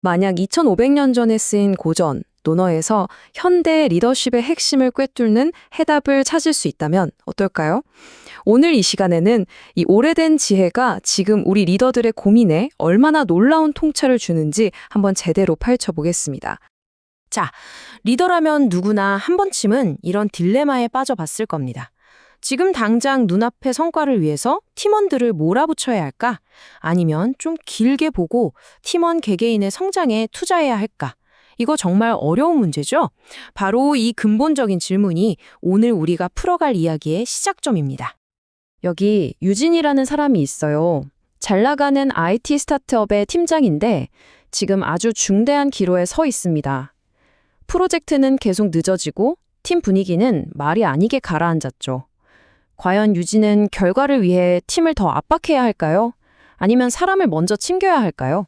만약 2500년 전에 쓰인 고전, 논어에서 현대 리더십의 핵심을 꿰뚫는 해답을 찾을 수 있다면 어떨까요? 오늘 이 시간에는 이 오래된 지혜가 지금 우리 리더들의 고민에 얼마나 놀라운 통찰을 주는지 한번 제대로 파헤쳐보겠습니다. 자, 리더라면 누구나 한 번쯤은 이런 딜레마에 빠져봤을 겁니다. 지금 당장 눈앞의 성과를 위해서 팀원들을 몰아붙여야 할까? 아니면 좀 길게 보고 팀원 개개인의 성장에 투자해야 할까? 이거 정말 어려운 문제죠? 바로 이 근본적인 질문이 오늘 우리가 풀어갈 이야기의 시작점입니다. 여기 유진이라는 사람이 있어요. 잘 나가는 IT 스타트업의 팀장인데 지금 아주 중대한 기로에 서 있습니다. 프로젝트는 계속 늦어지고 팀 분위기는 말이 아니게 가라앉았죠. 과연 유진은 결과를 위해 팀을 더 압박해야 할까요? 아니면 사람을 먼저 챙겨야 할까요?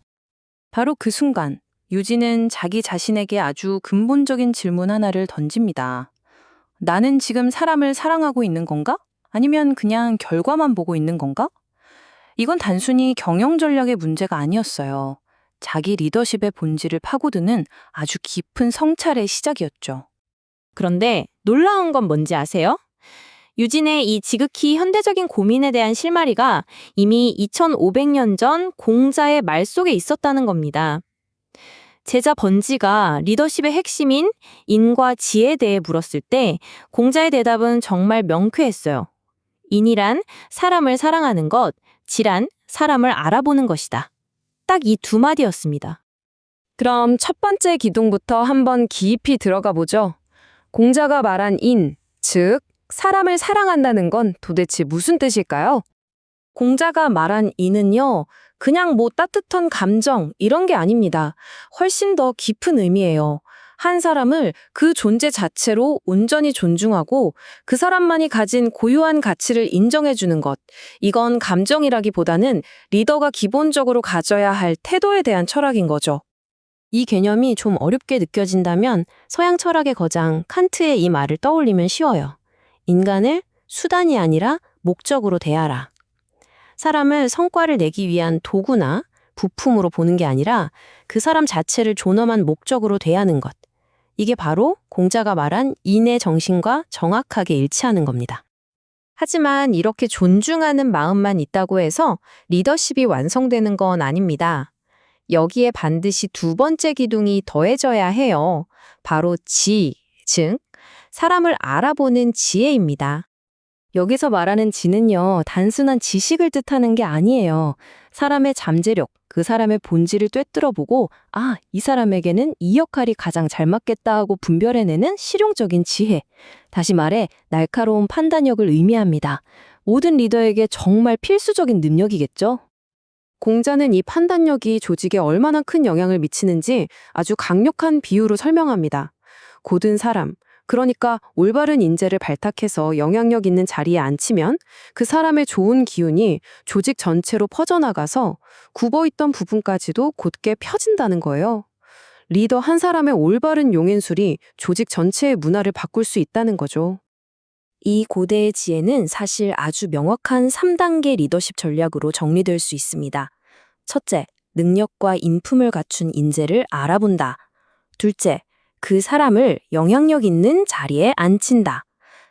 바로 그 순간 유진은 자기 자신에게 아주 근본적인 질문 하나를 던집니다. 나는 지금 사람을 사랑하고 있는 건가? 아니면 그냥 결과만 보고 있는 건가? 이건 단순히 경영 전략의 문제가 아니었어요. 자기 리더십의 본질을 파고드는 아주 깊은 성찰의 시작이었죠. 그런데 놀라운 건 뭔지 아세요? 유진의 이 지극히 현대적인 고민에 대한 실마리가 이미 2500년 전 공자의 말 속에 있었다는 겁니다. 제자 번지가 리더십의 핵심인 인과 지혜에 대해 물었을 때 공자의 대답은 정말 명쾌했어요. 인이란 사람을 사랑하는 것, 지란 사람을 알아보는 것이다. 딱 이 두 마디였습니다. 그럼 첫 번째 기둥부터 한번 깊이 들어가 보죠. 공자가 말한 인, 즉 사람을 사랑한다는 건 도대체 무슨 뜻일까요? 공자가 말한 인은요, 그냥 따뜻한 감정 이런 게 아닙니다. 훨씬 더 깊은 의미예요. 한 사람을 그 존재 자체로 온전히 존중하고 그 사람만이 가진 고유한 가치를 인정해주는 것. 이건 감정이라기보다는 리더가 기본적으로 가져야 할 태도에 대한 철학인 거죠. 이 개념이 좀 어렵게 느껴진다면 서양 철학의 거장 칸트의 이 말을 떠올리면 쉬워요. 인간을 수단이 아니라 목적으로 대하라. 사람을 성과를 내기 위한 도구나 부품으로 보는 게 아니라 그 사람 자체를 존엄한 목적으로 대하는 것. 이게 바로 공자가 말한 인의 정신과 정확하게 일치하는 겁니다. 하지만 이렇게 존중하는 마음만 있다고 해서 리더십이 완성되는 건 아닙니다. 여기에 반드시 두 번째 기둥이 더해져야 해요. 바로 지, 즉 사람을 알아보는 지혜입니다. 여기서 말하는 지는요, 단순한 지식을 뜻하는 게 아니에요. 사람의 잠재력, 그 사람의 본질을 꿰뚫어보고 이 사람에게는 이 역할이 가장 잘 맞겠다 하고 분별해내는 실용적인 지혜. 다시 말해 날카로운 판단력을 의미합니다. 모든 리더에게 정말 필수적인 능력이겠죠? 공자는 이 판단력이 조직에 얼마나 큰 영향을 미치는지 아주 강력한 비유로 설명합니다. 고든 사람, 그러니까 올바른 인재를 발탁해서 영향력 있는 자리에 앉히면 그 사람의 좋은 기운이 조직 전체로 퍼져나가서 굽어있던 부분까지도 곧게 펴진다는 거예요. 리더 한 사람의 올바른 용인술이 조직 전체의 문화를 바꿀 수 있다는 거죠. 이 고대의 지혜는 사실 아주 명확한 3단계 리더십 전략으로 정리될 수 있습니다. 첫째, 능력과 인품을 갖춘 인재를 알아본다. 둘째, 그 사람을 영향력 있는 자리에 앉힌다.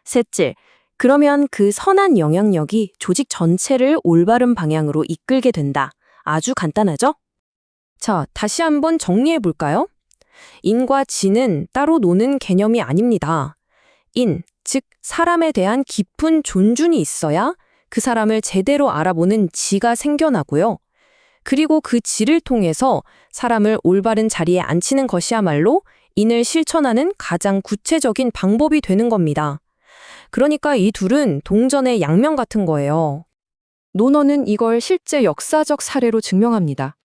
셋째, 그러면 그 선한 영향력이 조직 전체를 올바른 방향으로 이끌게 된다. 아주 간단하죠? 자, 다시 한번 정리해 볼까요? 인과 지는 따로 노는 개념이 아닙니다. 인, 즉 사람에 대한 깊은 존중이 있어야 그 사람을 제대로 알아보는 지가 생겨나고요. 그리고 그 지를 통해서 사람을 올바른 자리에 앉히는 것이야말로 인을 실천하는 가장 구체적인 방법이 되는 겁니다. 그러니까 이 둘은 동전의 양면 같은 거예요. 논어는 이걸 실제 역사적 사례로 증명합니다.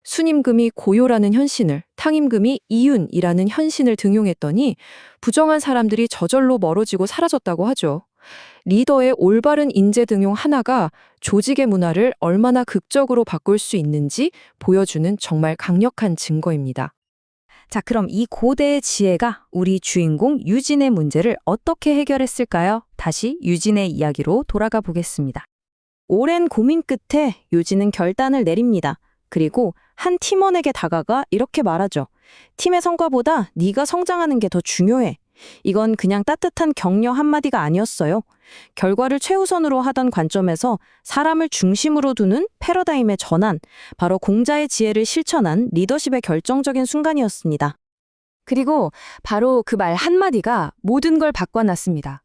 순임금이 고요라는 현신을, 탕임금이 이윤이라는 현신을 등용했더니 부정한 사람들이 저절로 멀어지고 사라졌다고 하죠. 리더의 올바른 인재 등용 하나가 조직의 문화를 얼마나 극적으로 바꿀 수 있는지 보여주는 정말 강력한 증거입니다. 자, 그럼 이 고대의 지혜가 우리 주인공 유진의 문제를 어떻게 해결했을까요? 다시 유진의 이야기로 돌아가 보겠습니다. 오랜 고민 끝에 유진은 결단을 내립니다. 그리고 한 팀원에게 다가가 이렇게 말하죠. 팀의 성과보다 네가 성장하는 게 더 중요해. 이건 그냥 따뜻한 격려 한마디가 아니었어요. 결과를 최우선으로 하던 관점에서 사람을 중심으로 두는 패러다임의 전환, 바로 공자의 지혜를 실천한 리더십의 결정적인 순간이었습니다. 그리고 바로 그 말 한마디가 모든 걸 바꿔놨습니다.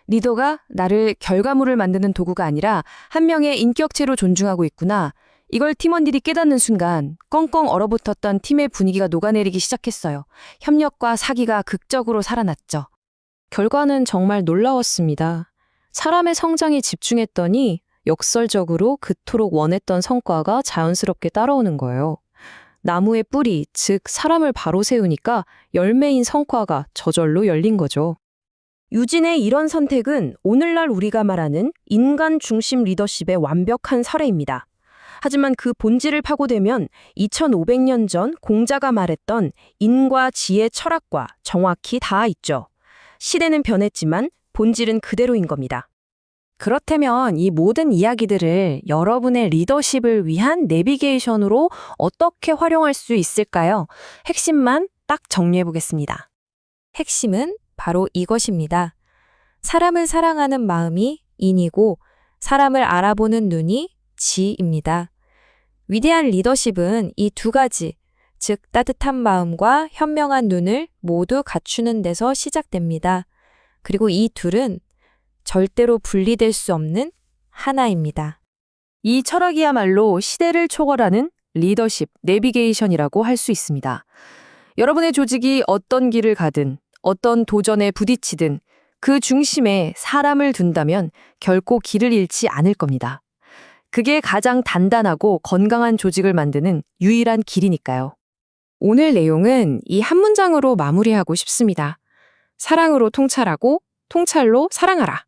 리더가 나를 결과물을 만드는 도구가 아니라 한 명의 인격체로 존중하고 있구나. 이걸 팀원들이 깨닫는 순간 꽁꽁 얼어붙었던 팀의 분위기가 녹아내리기 시작했어요. 협력과 사기가 극적으로 살아났죠. 결과는 정말 놀라웠습니다. 사람의 성장에 집중했더니 역설적으로 그토록 원했던 성과가 자연스럽게 따라오는 거예요. 나무의 뿌리, 즉 사람을 바로 세우니까 열매인 성과가 저절로 열린 거죠. 유진의 이런 선택은 오늘날 우리가 말하는 인간 중심 리더십의 완벽한 사례입니다. 하지만 그 본질을 파고들면 2500년 전 공자가 말했던 인과 지혜 철학과 정확히 닿아 있죠. 시대는 변했지만 본질은 그대로인 겁니다. 그렇다면 이 모든 이야기들을 여러분의 리더십을 위한 내비게이션으로 어떻게 활용할 수 있을까요? 핵심만 딱 정리해 보겠습니다. 핵심은 바로 이것입니다. 사람을 사랑하는 마음이 인이고 사람을 알아보는 눈이 지입니다. 위대한 리더십은 이 두 가지, 즉 따뜻한 마음과 현명한 눈을 모두 갖추는 데서 시작됩니다. 그리고 이 둘은 절대로 분리될 수 없는 하나입니다. 이 철학이야말로 시대를 초월하는 리더십 내비게이션이라고 할 수 있습니다. 여러분의 조직이 어떤 길을 가든 어떤 도전에 부딪히든 그 중심에 사람을 둔다면 결코 길을 잃지 않을 겁니다. 그게 가장 단단하고 건강한 조직을 만드는 유일한 길이니까요. 오늘 내용은 이 한 문장으로 마무리하고 싶습니다. 사랑으로 통찰하고 통찰로 사랑하라.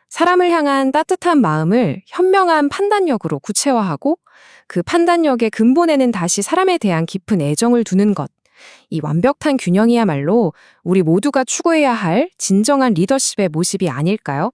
사람을 향한 따뜻한 마음을 현명한 판단력으로 구체화하고 그 판단력의 근본에는 다시 사람에 대한 깊은 애정을 두는 것. 이 완벽한 균형이야말로 우리 모두가 추구해야 할 진정한 리더십의 모습이 아닐까요?